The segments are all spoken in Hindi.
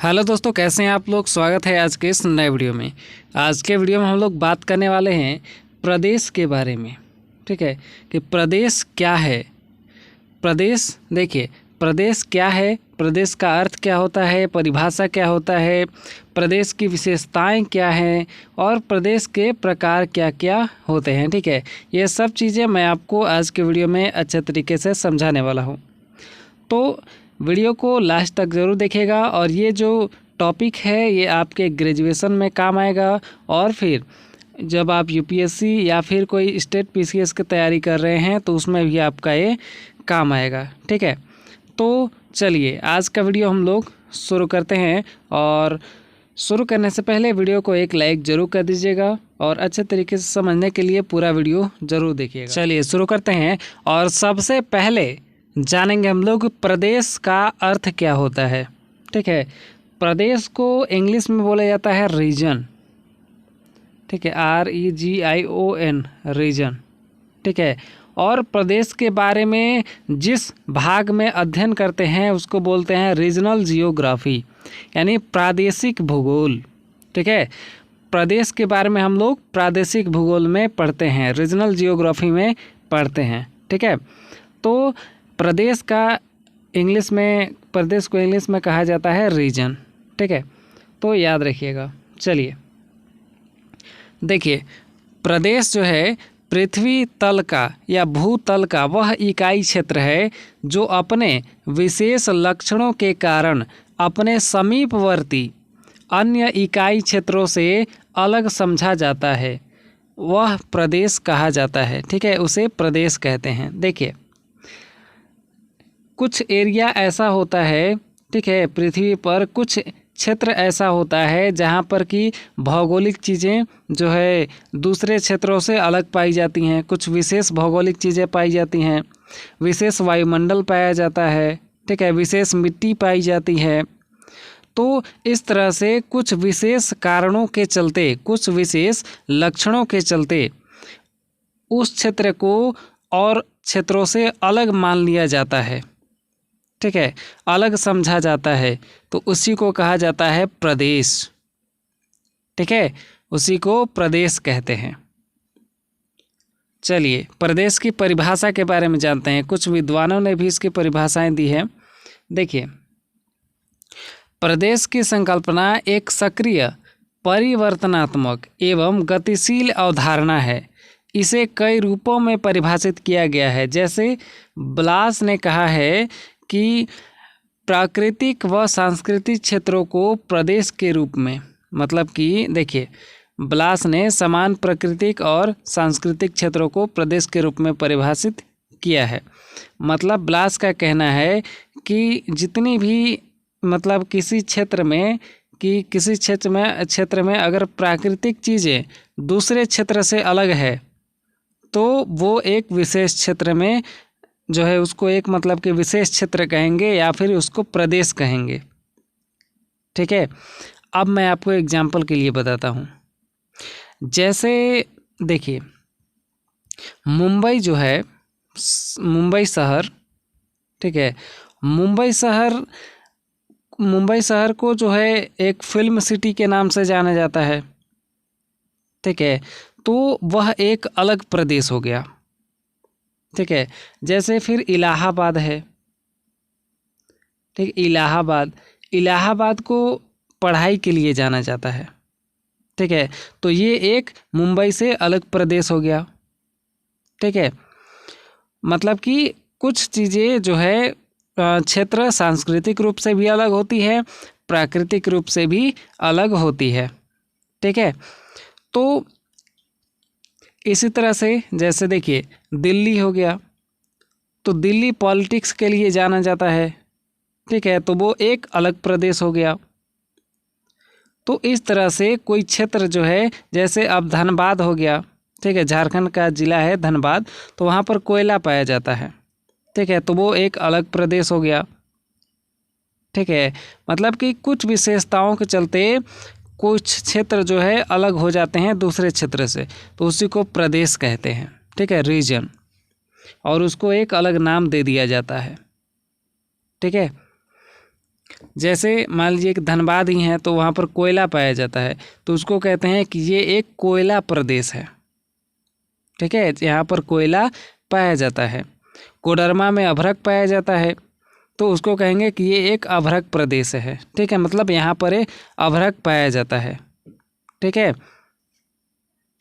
हेलो दोस्तों, कैसे हैं आप लोग। स्वागत है आज के इस नए वीडियो में। आज के वीडियो में हम लोग बात करने वाले हैं प्रदेश के बारे में। ठीक है कि प्रदेश क्या है। प्रदेश देखिए, प्रदेश क्या है, प्रदेश का अर्थ क्या होता है, परिभाषा क्या होता है, प्रदेश की विशेषताएं क्या हैं और प्रदेश के प्रकार क्या क्या होते हैं। ठीक है, ये सब चीज़ें मैं आपको आज के वीडियो में अच्छे तरीके से समझाने वाला हूँ। तो वीडियो को लास्ट तक ज़रूर देखिएगा और ये जो टॉपिक है ये आपके ग्रेजुएशन में काम आएगा और फिर जब आप यूपीएससी या फिर कोई स्टेट पीसीएस की तैयारी कर रहे हैं तो उसमें भी आपका ये काम आएगा। ठीक है, तो चलिए आज का वीडियो हम लोग शुरू करते हैं। और शुरू करने से पहले वीडियो को एक लाइक ज़रूर कर दीजिएगा और अच्छे तरीके से समझने के लिए पूरा वीडियो ज़रूर देखिएगा। चलिए शुरू करते हैं। और सबसे पहले जानेंगे हम लोग प्रदेश का अर्थ क्या होता है। ठीक है, प्रदेश को इंग्लिश में बोला जाता है रीजन। ठीक है, REGION रीजन। ठीक है, और प्रदेश के बारे में जिस भाग में अध्ययन करते हैं उसको बोलते हैं रीजनल जियोग्राफी, यानी प्रादेशिक भूगोल। ठीक है, प्रदेश के बारे में हम लोग प्रादेशिक भूगोल में पढ़ते हैं, रीजनल जियोग्राफी में पढ़ते हैं। ठीक है, तो प्रदेश का इंग्लिश में, प्रदेश को इंग्लिश में कहा जाता है रीजन। ठीक है, तो याद रखिएगा। चलिए देखिए, प्रदेश जो है पृथ्वी तल का या भूतल का वह इकाई क्षेत्र है जो अपने विशेष लक्षणों के कारण अपने समीपवर्ती अन्य इकाई क्षेत्रों से अलग समझा जाता है, वह प्रदेश कहा जाता है। ठीक है, उसे प्रदेश कहते हैं। देखिए, कुछ एरिया ऐसा होता है, ठीक है, पृथ्वी पर कुछ क्षेत्र ऐसा होता है जहाँ पर कि भौगोलिक चीज़ें जो है दूसरे क्षेत्रों से अलग पाई जाती हैं। कुछ विशेष भौगोलिक चीज़ें पाई जाती हैं, विशेष वायुमंडल पाया जाता है। ठीक है, विशेष मिट्टी पाई जाती है। तो इस तरह से कुछ विशेष कारणों के चलते, कुछ विशेष लक्षणों के चलते उस क्षेत्र को और क्षेत्रों से अलग मान लिया जाता है। ठीक है, अलग समझा जाता है, तो उसी को कहा जाता है प्रदेश। ठीक है, उसी को प्रदेश कहते हैं। चलिए प्रदेश की परिभाषा के बारे में जानते हैं। कुछ विद्वानों ने भी इसकी परिभाषाएं दी है। देखिए, प्रदेश की संकल्पना एक सक्रिय, परिवर्तनात्मक एवं गतिशील अवधारणा है। इसे कई रूपों में परिभाषित किया गया है। जैसे ब्लास ने कहा है कि प्राकृतिक व सांस्कृतिक क्षेत्रों को प्रदेश के रूप में, मतलब कि देखिए, ब्लास ने समान प्राकृतिक और सांस्कृतिक क्षेत्रों को प्रदेश के रूप में परिभाषित किया है। मतलब ब्लास का कहना है कि जितनी भी, मतलब किसी क्षेत्र में, कि किसी क्षेत्र में अगर प्राकृतिक चीज़ें दूसरे क्षेत्र से अलग है तो वो एक विशेष क्षेत्र में जो है उसको एक, मतलब कि विशेष क्षेत्र कहेंगे या फिर उसको प्रदेश कहेंगे। ठीक है, अब मैं आपको एग्जाम्पल के लिए बताता हूँ। जैसे देखिए, मुंबई जो है, मुंबई शहर, ठीक है, मुंबई शहर को जो है एक फिल्म सिटी के नाम से जाना जाता है। ठीक है, तो वह एक अलग प्रदेश हो गया। ठीक है, जैसे फिर इलाहाबाद है। ठीक, इलाहाबाद को पढ़ाई के लिए जाना जाता है। ठीक है, तो ये एक मुंबई से अलग प्रदेश हो गया। ठीक है, मतलब कि कुछ चीज़ें जो है क्षेत्र सांस्कृतिक रूप से भी अलग होती है, प्राकृतिक रूप से भी अलग होती है। ठीक है, तो इसी तरह से जैसे देखिए दिल्ली हो गया, तो दिल्ली पॉलिटिक्स के लिए जाना जाता है। ठीक है, तो वो एक अलग प्रदेश हो गया। तो इस तरह से कोई क्षेत्र जो है, जैसे अब धनबाद हो गया। ठीक है, झारखंड का ज़िला है धनबाद, तो वहाँ पर कोयला पाया जाता है। ठीक है, तो वो एक अलग प्रदेश हो गया। ठीक है, मतलब कि कुछ विशेषताओं के चलते कुछ क्षेत्र जो है अलग हो जाते हैं दूसरे क्षेत्र से, तो उसी को प्रदेश कहते हैं। ठीक है, रीजन, और उसको एक अलग नाम दे दिया जाता है। ठीक है, जैसे मान लीजिए कि धनबाद ही है तो वहाँ पर कोयला पाया जाता है, तो उसको कहते हैं कि ये एक कोयला प्रदेश है। ठीक है, यहाँ पर कोयला पाया जाता है। कोडरमा में अभ्रक पाया जाता है, तो उसको कहेंगे कि ये एक अभ्रक प्रदेश है। ठीक है, मतलब यहाँ पर एक अभ्रक पाया जाता है। ठीक है,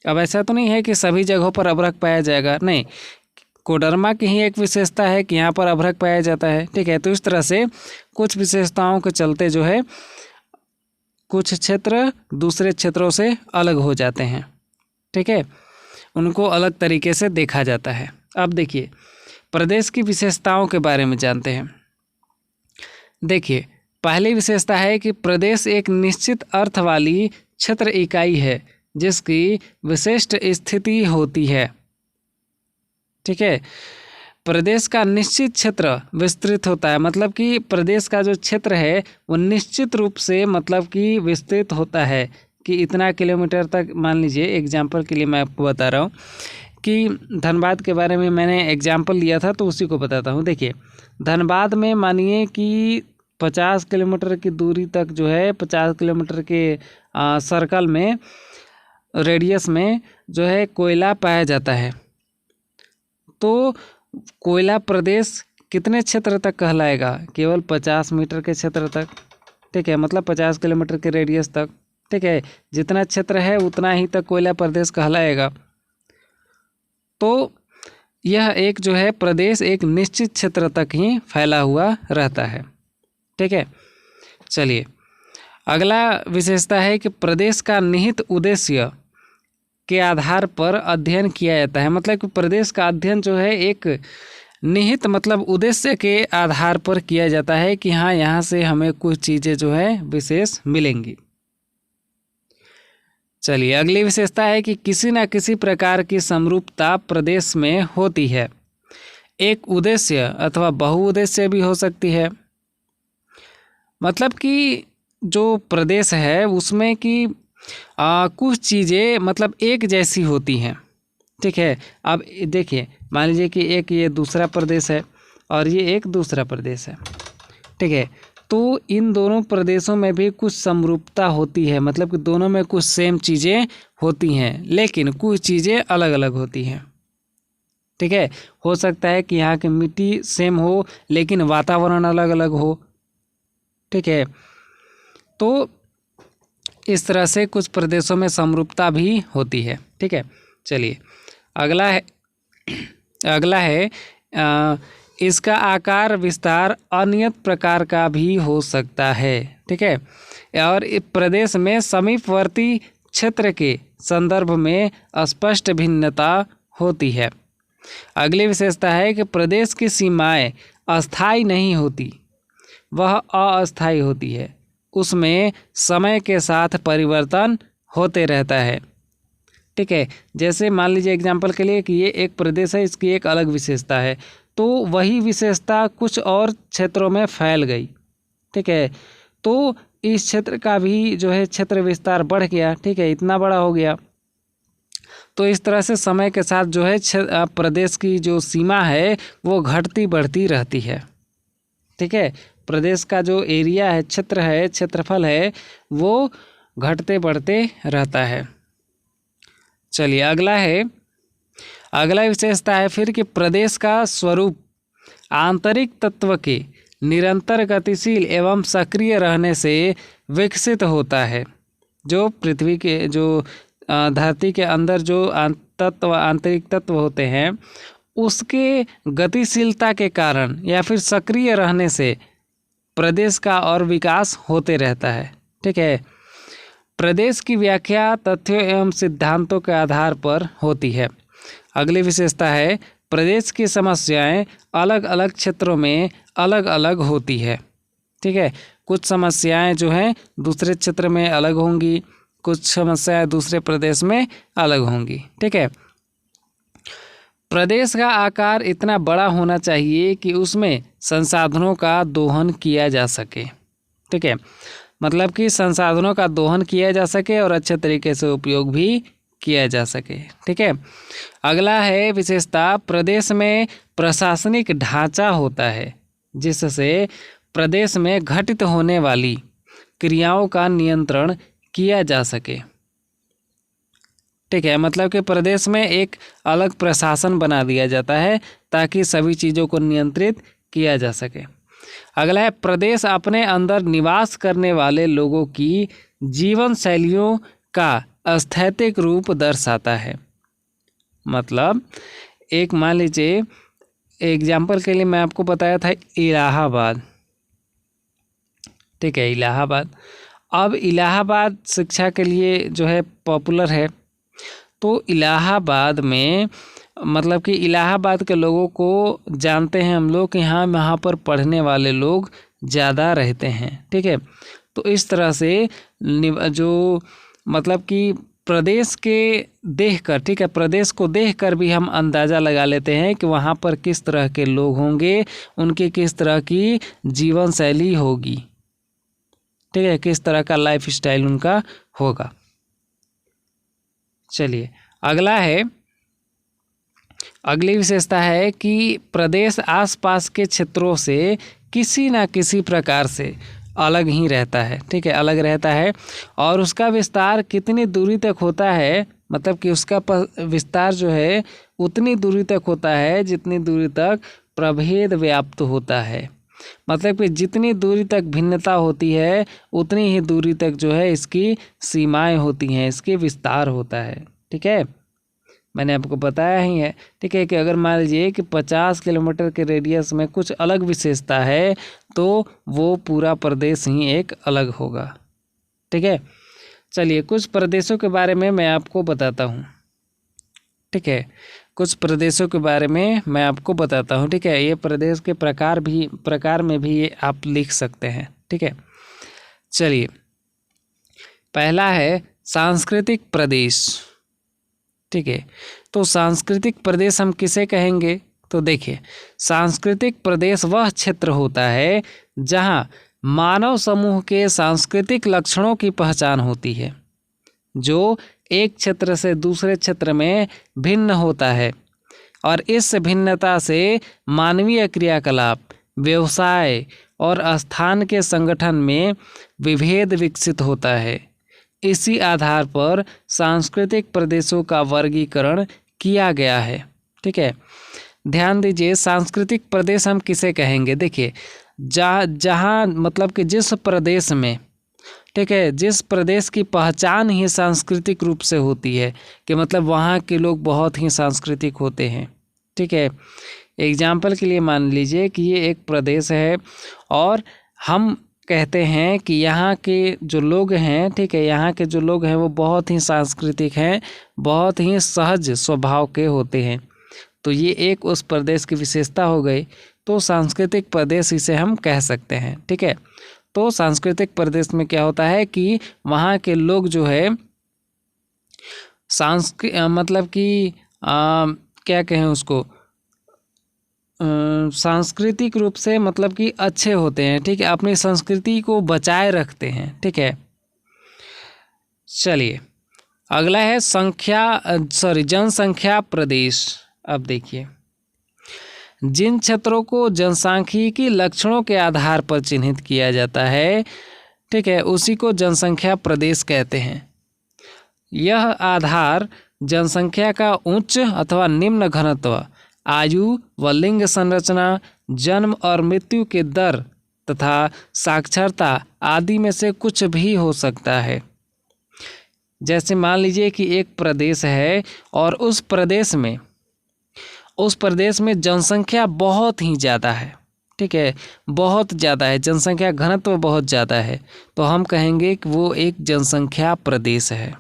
अब ऐसा तो नहीं है कि सभी जगहों पर अभ्रक पाया जाएगा, नहीं, कोडरमा की ही एक विशेषता है कि यहाँ पर अभ्रक पाया जाता है। ठीक है, तो इस तरह से कुछ विशेषताओं के चलते जो है कुछ क्षेत्र दूसरे क्षेत्रों से अलग हो जाते हैं। ठीक है, उनको अलग तरीके से देखा जाता है। अब देखिए प्रदेश की विशेषताओं के बारे में जानते हैं। देखिए, पहली विशेषता है कि प्रदेश एक निश्चित अर्थ वाली क्षेत्र इकाई है जिसकी विशिष्ट स्थिति होती है। ठीक है, प्रदेश का निश्चित क्षेत्र विस्तृत होता है, मतलब कि प्रदेश का जो क्षेत्र है वो निश्चित रूप से मतलब कि विस्तृत होता है कि इतना किलोमीटर तक। मान लीजिए एग्जाम्पल के लिए मैं आपको बता रहा हूँ कि धनबाद के बारे में मैंने एग्जाम्पल लिया था, तो उसी को बताता हूँ। देखिए, धनबाद में मानिए कि 50 किलोमीटर की दूरी तक जो है 50 किलोमीटर के सर्कल में, रेडियस में जो है कोयला पाया जाता है। तो कोयला प्रदेश कितने क्षेत्र तक कहलाएगा? केवल 50 मीटर के क्षेत्र तक। ठीक है, मतलब 50 किलोमीटर के रेडियस तक। ठीक है, जितना क्षेत्र है उतना ही तक कोयला प्रदेश कहलाएगा। तो यह एक जो है प्रदेश एक निश्चित क्षेत्र तक ही फैला हुआ रहता है। ठीक है, चलिए अगला विशेषता है कि प्रदेश का निहित उद्देश्य के आधार पर अध्ययन किया जाता है। मतलब कि प्रदेश का अध्ययन जो है एक निहित मतलब उद्देश्य के आधार पर किया जाता है कि हाँ, यहाँ से हमें कुछ चीज़ें जो है विशेष मिलेंगी। चलिए अगली विशेषता है कि किसी न किसी प्रकार की समरूपता प्रदेश में होती है। एक उद्देश्य अथवा बहुउद्देश्य भी हो सकती है। मतलब कि जो प्रदेश है उसमें कि कुछ चीज़ें मतलब एक जैसी होती हैं। ठीक है, अब देखिए मान लीजिए कि एक ये दूसरा प्रदेश है और ये एक दूसरा प्रदेश है। ठीक है, तो इन दोनों प्रदेशों में भी कुछ समरूपता होती है, मतलब कि दोनों में कुछ सेम चीज़ें होती हैं, लेकिन कुछ चीज़ें अलग अलग होती हैं। ठीक है, हो सकता है कि यहाँ की मिट्टी सेम हो लेकिन वातावरण अलग अलग हो। ठीक है, तो इस तरह से कुछ प्रदेशों में समरूपता भी होती है। ठीक है, चलिए अगला है इसका आकार विस्तार अनियत प्रकार का भी हो सकता है। ठीक है, और इस प्रदेश में समीपवर्ती क्षेत्र के संदर्भ में स्पष्ट भिन्नता होती है। अगली विशेषता है कि प्रदेश की सीमाएं अस्थायी नहीं होती, वह अस्थायी होती है। उसमें समय के साथ परिवर्तन होते रहता है। ठीक है, जैसे मान लीजिए एग्जाम्पल के लिए कि ये एक प्रदेश है, इसकी एक अलग विशेषता है, तो वही विशेषता कुछ और क्षेत्रों में फैल गई। ठीक है, तो इस क्षेत्र का भी जो है क्षेत्र विस्तार बढ़ गया। ठीक है, इतना बड़ा हो गया। तो इस तरह से समय के साथ जो है प्रदेश की जो सीमा है वो घटती बढ़ती रहती है। ठीक है, प्रदेश का जो एरिया है, क्षेत्र है, क्षेत्रफल है, वो घटते बढ़ते रहता है। चलिए अगला विशेषता है फिर कि प्रदेश का स्वरूप आंतरिक तत्व के निरंतर गतिशील एवं सक्रिय रहने से विकसित होता है। जो पृथ्वी के जो धरती के अंदर जो आंतरिक तत्व होते हैं उसके गतिशीलता के कारण या फिर सक्रिय रहने से प्रदेश का और विकास होते रहता है। ठीक है, प्रदेश की व्याख्या तथ्यों एवं सिद्धांतों के आधार पर होती है। अगली विशेषता है प्रदेश की समस्याएं अलग अलग क्षेत्रों में अलग अलग होती है। ठीक है, कुछ समस्याएं जो हैं दूसरे क्षेत्र में अलग होंगी, कुछ समस्याएं दूसरे प्रदेश में अलग होंगी। ठीक है, प्रदेश का आकार इतना बड़ा होना चाहिए कि उसमें संसाधनों का दोहन किया जा सके। ठीक है, मतलब कि संसाधनों का दोहन किया जा सके और अच्छे तरीके से उपयोग भी किया जा सके। ठीक है, अगला है विशेषता प्रदेश में प्रशासनिक ढांचा होता है जिससे प्रदेश में घटित होने वाली क्रियाओं का नियंत्रण किया जा सके। ठीक है, मतलब कि प्रदेश में एक अलग प्रशासन बना दिया जाता है ताकि सभी चीज़ों को नियंत्रित किया जा सके। अगला है, प्रदेश अपने अंदर निवास करने वाले लोगों की जीवन शैलियों का स्थैतिक रूप दर्शाता है। मतलब एक मान लीजिए, एग्जाम्पल के लिए मैं आपको बताया था इलाहाबाद। ठीक है, इलाहाबाद। अब इलाहाबाद शिक्षा के लिए जो है पॉपुलर है, तो इलाहाबाद में मतलब कि इलाहाबाद के लोगों को जानते हैं हम लोग कि हाँ, वहाँ पर पढ़ने वाले लोग ज़्यादा रहते हैं। ठीक है, तो इस तरह से जो मतलब कि प्रदेश के देखकर, ठीक है, प्रदेश को देखकर भी हम अंदाज़ा लगा लेते हैं कि वहाँ पर किस तरह के लोग होंगे, उनकी किस तरह की जीवन शैली होगी। ठीक है, किस तरह का लाइफ स्टाइल उनका होगा। चलिए अगला है, अगली विशेषता है कि प्रदेश आसपास के क्षेत्रों से किसी न किसी प्रकार से अलग ही रहता है। ठीक है, अलग रहता है और उसका विस्तार कितनी दूरी तक होता है, मतलब कि उसका विस्तार जो है उतनी दूरी तक होता है जितनी दूरी तक प्रभेद व्याप्त होता है। मतलब कि जितनी दूरी तक भिन्नता होती है उतनी ही दूरी तक जो है इसकी सीमाएं होती हैं, इसके विस्तार होता है। ठीक है, मैंने आपको बताया ही है। ठीक है, कि अगर मान लीजिए कि 50 किलोमीटर के रेडियस में कुछ अलग विशेषता है तो वो पूरा प्रदेश ही एक अलग होगा। ठीक है, चलिए कुछ प्रदेशों के बारे में मैं आपको बताता हूँ। ठीक है, कुछ प्रदेशों के बारे में मैं आपको बताता हूँ। ठीक है, ये प्रदेश के प्रकार में भी ये आप लिख सकते हैं। ठीक है, चलिए पहला है सांस्कृतिक प्रदेश। ठीक है, तो सांस्कृतिक प्रदेश हम किसे कहेंगे? तो देखिए, सांस्कृतिक प्रदेश वह क्षेत्र होता है जहाँ मानव समूह के सांस्कृतिक लक्षणों की पहचान होती है, जो एक क्षेत्र से दूसरे क्षेत्र में भिन्न होता है और इस भिन्नता से मानवीय क्रियाकलाप, व्यवसाय और स्थान के संगठन में विभेद विकसित होता है। इसी आधार पर सांस्कृतिक प्रदेशों का वर्गीकरण किया गया है। ठीक है, ध्यान दीजिए, सांस्कृतिक प्रदेश हम किसे कहेंगे? देखिए, जहाँ मतलब कि जिस प्रदेश में, ठीक है, जिस प्रदेश की पहचान ही सांस्कृतिक रूप से होती है कि मतलब वहाँ के लोग बहुत ही सांस्कृतिक होते हैं। ठीक है, एग्जाम्पल के लिए मान लीजिए कि ये एक प्रदेश है और हम कहते हैं कि यहाँ के जो लोग हैं, ठीक है, यहाँ के जो लोग हैं वो बहुत ही सांस्कृतिक हैं, बहुत ही सहज स्वभाव के होते हैं। तो ये एक उस प्रदेश की विशेषता हो गई, तो सांस्कृतिक प्रदेश इसे हम कह सकते हैं। ठीक है, तो सांस्कृतिक प्रदेश में क्या होता है कि वहाँ के लोग जो है मतलब कि क्या कहें उसको, सांस्कृतिक रूप से मतलब कि अच्छे होते हैं। ठीक है, अपनी संस्कृति को बचाए रखते हैं। ठीक है, चलिए अगला है जनसंख्या प्रदेश। अब देखिए, जिन क्षेत्रों को जनसांख्यिकी लक्षणों के आधार पर चिन्हित किया जाता है, ठीक है, उसी को जनसंख्या प्रदेश कहते हैं। यह आधार जनसंख्या का उच्च अथवा निम्न घनत्व, आयु व लिंग संरचना, जन्म और मृत्यु के दर तथा साक्षरता आदि में से कुछ भी हो सकता है। जैसे मान लीजिए कि एक प्रदेश है और उस प्रदेश में जनसंख्या बहुत ही ज़्यादा है। ठीक है, बहुत ज़्यादा है, जनसंख्या घनत्व बहुत ज़्यादा है, तो हम कहेंगे कि वो एक जनसंख्या प्रदेश है।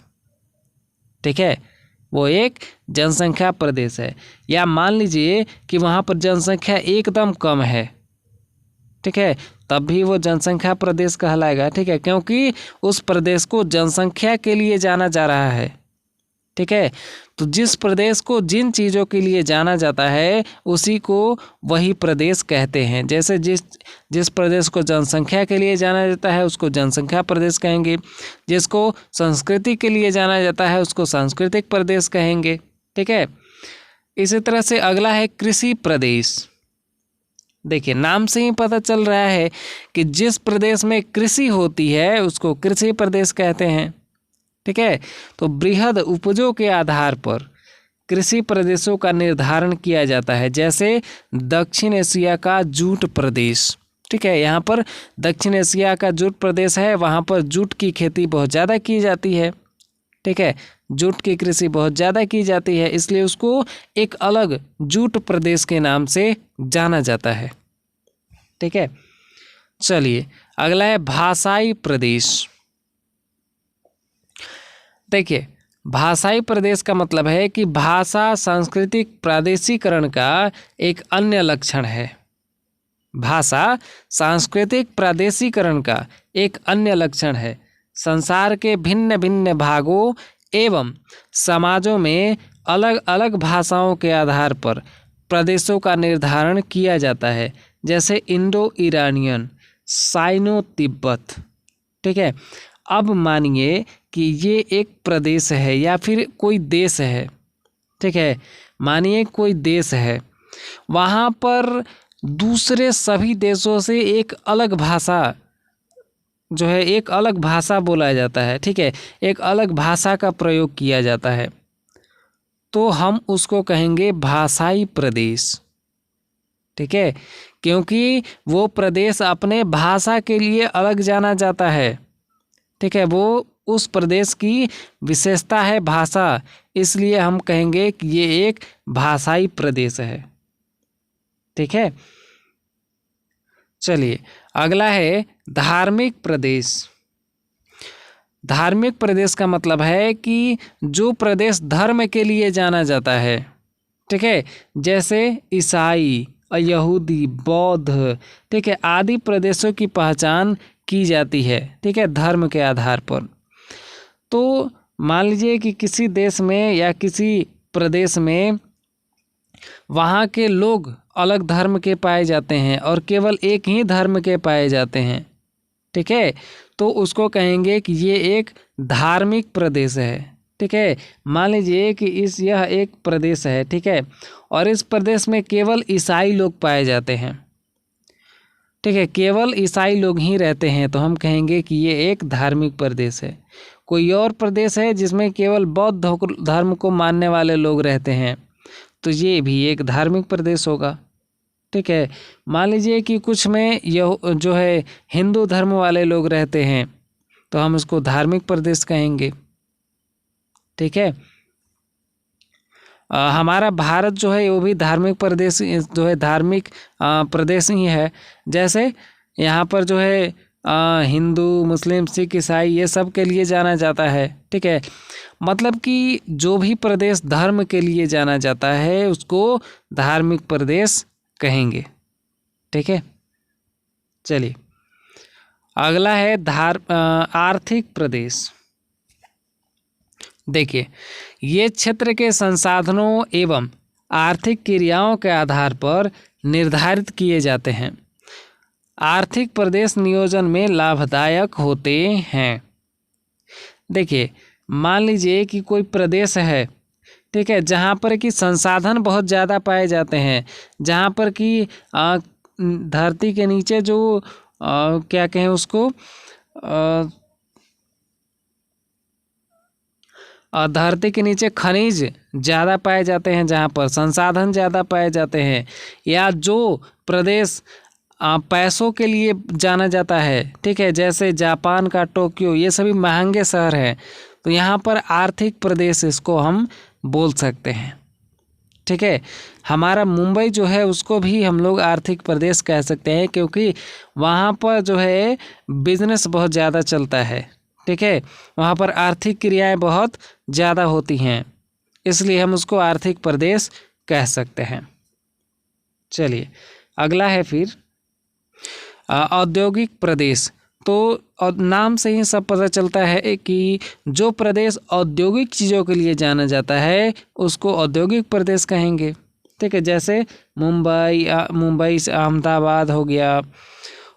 ठीक है, वो एक जनसंख्या प्रदेश है। या मान लीजिए कि वहाँ पर जनसंख्या एकदम कम है, ठीक है, तब भी वो जनसंख्या प्रदेश कहलाएगा। ठीक है, क्योंकि उस प्रदेश को जनसंख्या के लिए जाना जा रहा है। ठीक है, तो जिस प्रदेश को जिन चीज़ों के लिए जाना जाता है उसी को वही प्रदेश कहते हैं। जैसे जिस प्रदेश को जनसंख्या के लिए जाना जाता है उसको जनसंख्या प्रदेश कहेंगे, जिसको संस्कृति के लिए जाना जाता है उसको सांस्कृतिक प्रदेश कहेंगे। ठीक है, इसी तरह से अगला है कृषि प्रदेश। देखिए नाम से ही पता चल रहा है कि जिस प्रदेश में कृषि होती है उसको कृषि प्रदेश कहते हैं। ठीक है, तो बृहद उपजों के आधार पर कृषि प्रदेशों का निर्धारण किया जाता है, जैसे दक्षिण एशिया का जूट प्रदेश। ठीक है, यहाँ पर दक्षिण एशिया का जूट प्रदेश है, वहाँ पर जूट की खेती बहुत ज़्यादा की जाती है। ठीक है, जूट की कृषि बहुत ज़्यादा की जाती है, इसलिए उसको एक अलग जूट प्रदेश के नाम से जाना जाता है। ठीक है, चलिए अगला है भाषाई प्रदेश। देखिए भाषाई प्रदेश का मतलब है कि भाषा सांस्कृतिक प्रादेशिकरण का एक अन्य लक्षण है। भाषा सांस्कृतिक प्रादेशिकरण का एक अन्य लक्षण है। संसार के भिन्न भिन्न भागों एवं समाजों में अलग अलग भाषाओं के आधार पर प्रदेशों का निर्धारण किया जाता है, जैसे इंडो ईरानियन, साइनो तिब्बत। ठीक है, अब मानिए कि ये एक प्रदेश है या फिर कोई देश है। ठीक है, मानिए कोई देश है, वहाँ पर दूसरे सभी देशों से एक अलग भाषा जो है, एक अलग भाषा बोला जाता है। ठीक है, एक अलग भाषा का प्रयोग किया जाता है, तो हम उसको कहेंगे भाषाई प्रदेश। ठीक है, क्योंकि वो प्रदेश अपने भाषा के लिए अलग जाना जाता है। ठीक है, वो उस प्रदेश की विशेषता है भाषा, इसलिए हम कहेंगे कि ये एक भाषाई प्रदेश है। ठीक है, चलिए अगला है धार्मिक प्रदेश। धार्मिक प्रदेश का मतलब है कि जो प्रदेश धर्म के लिए जाना जाता है। ठीक है, जैसे ईसाई, यहूदी, बौद्ध, ठीक है, आदि प्रदेशों की पहचान की जाती है। ठीक है, धर्म के आधार पर। तो मान लीजिए कि किसी देश में या किसी प्रदेश में वहाँ के लोग अलग धर्म के पाए जाते हैं और केवल एक ही धर्म के पाए जाते हैं। ठीक है, तो उसको कहेंगे कि ये एक धार्मिक प्रदेश है। ठीक है, मान लीजिए कि यह एक प्रदेश है। ठीक है, और इस प्रदेश में केवल ईसाई लोग पाए जाते हैं। ठीक है, केवल ईसाई लोग ही रहते हैं, तो हम कहेंगे कि ये एक धार्मिक प्रदेश है। कोई और प्रदेश है जिसमें केवल बौद्ध धर्म को मानने वाले लोग रहते हैं, तो ये भी एक धार्मिक प्रदेश होगा। ठीक है, मान लीजिए कि कुछ में यह जो है हिंदू धर्म वाले लोग रहते हैं, तो हम उसको धार्मिक प्रदेश कहेंगे। ठीक है, हमारा भारत जो है वो भी धार्मिक प्रदेश जो है, धार्मिक प्रदेश ही है। जैसे यहाँ पर जो है हिंदू, मुस्लिम, सिख, ईसाई ये सब के लिए जाना जाता है। ठीक है, मतलब कि जो भी प्रदेश धर्म के लिए जाना जाता है उसको धार्मिक प्रदेश कहेंगे। ठीक है, चलिए अगला है आर्थिक प्रदेश। देखिए ये क्षेत्र के संसाधनों एवं आर्थिक क्रियाओं के आधार पर निर्धारित किए जाते हैं। आर्थिक प्रदेश नियोजन में लाभदायक होते हैं। देखिए मान लीजिए कि कोई प्रदेश है, ठीक है, जहाँ पर कि संसाधन बहुत ज़्यादा पाए जाते हैं, जहाँ पर कि धरती के नीचे जो क्या कहें उसको धरती के नीचे खनिज ज़्यादा पाए जाते हैं, जहाँ पर संसाधन ज़्यादा पाए जाते हैं, या जो प्रदेश पैसों के लिए जाना जाता है, ठीक है, जैसे जापान का टोक्यो, ये सभी महंगे शहर हैं, तो यहाँ पर आर्थिक प्रदेश इसको हम बोल सकते हैं। ठीक है, हमारा मुंबई जो है उसको भी हम लोग आर्थिक प्रदेश कह सकते हैं, क्योंकि वहाँ पर जो है बिजनेस बहुत ज़्यादा चलता है। ठीक है, वहाँ पर आर्थिक क्रियाएं बहुत ज़्यादा होती हैं, इसलिए हम उसको आर्थिक प्रदेश कह सकते हैं। चलिए अगला है फिर औद्योगिक प्रदेश। तो नाम से ही सब पता चलता है कि जो प्रदेश औद्योगिक चीज़ों के लिए जाना जाता है उसको औद्योगिक प्रदेश कहेंगे। ठीक है, जैसे मुंबई से अहमदाबाद हो गया,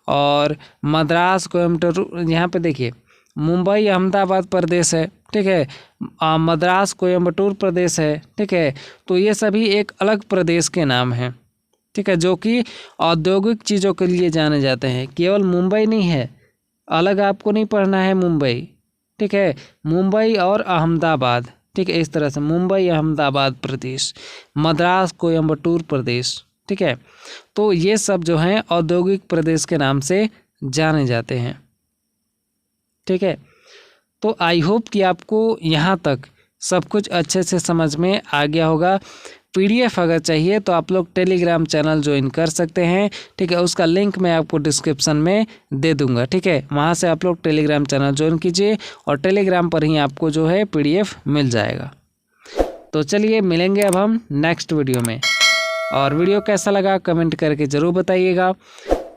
और मद्रास, कोयम्बटूर। यहाँ पे देखिए मुंबई अहमदाबाद प्रदेश है, ठीक है, मद्रास कोयम्बटूर प्रदेश है। ठीक है, तो ये सभी एक अलग प्रदेश के नाम हैं। ठीक है, जो कि औद्योगिक चीज़ों के लिए जाने जाते हैं। केवल मुंबई नहीं है, अलग आपको नहीं पढ़ना है मुंबई, ठीक है, मुंबई और अहमदाबाद, ठीक है, इस तरह से मुंबई अहमदाबाद प्रदेश, मद्रास कोयम्बटूर प्रदेश, ठीक है, तो ये सब जो हैं औद्योगिक प्रदेश के नाम से जाने जाते हैं। ठीक है, तो आई होप कि आपको यहाँ तक सब कुछ अच्छे से समझ में आ गया होगा। पीडीएफ अगर चाहिए तो आप लोग टेलीग्राम चैनल ज्वाइन कर सकते हैं, ठीक है, उसका लिंक मैं आपको डिस्क्रिप्शन में दे दूंगा, ठीक है, वहाँ से आप लोग टेलीग्राम चैनल ज्वाइन कीजिए और टेलीग्राम पर ही आपको जो है पीडीएफ मिल जाएगा। तो चलिए मिलेंगे अब हम नेक्स्ट वीडियो में, और वीडियो कैसा लगा कमेंट करके ज़रूर बताइएगा,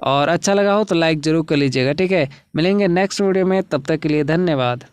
और अच्छा लगा हो तो लाइक ज़रूर कर लीजिएगा। ठीक है, मिलेंगे नेक्स्ट वीडियो में, तब तक के लिए धन्यवाद।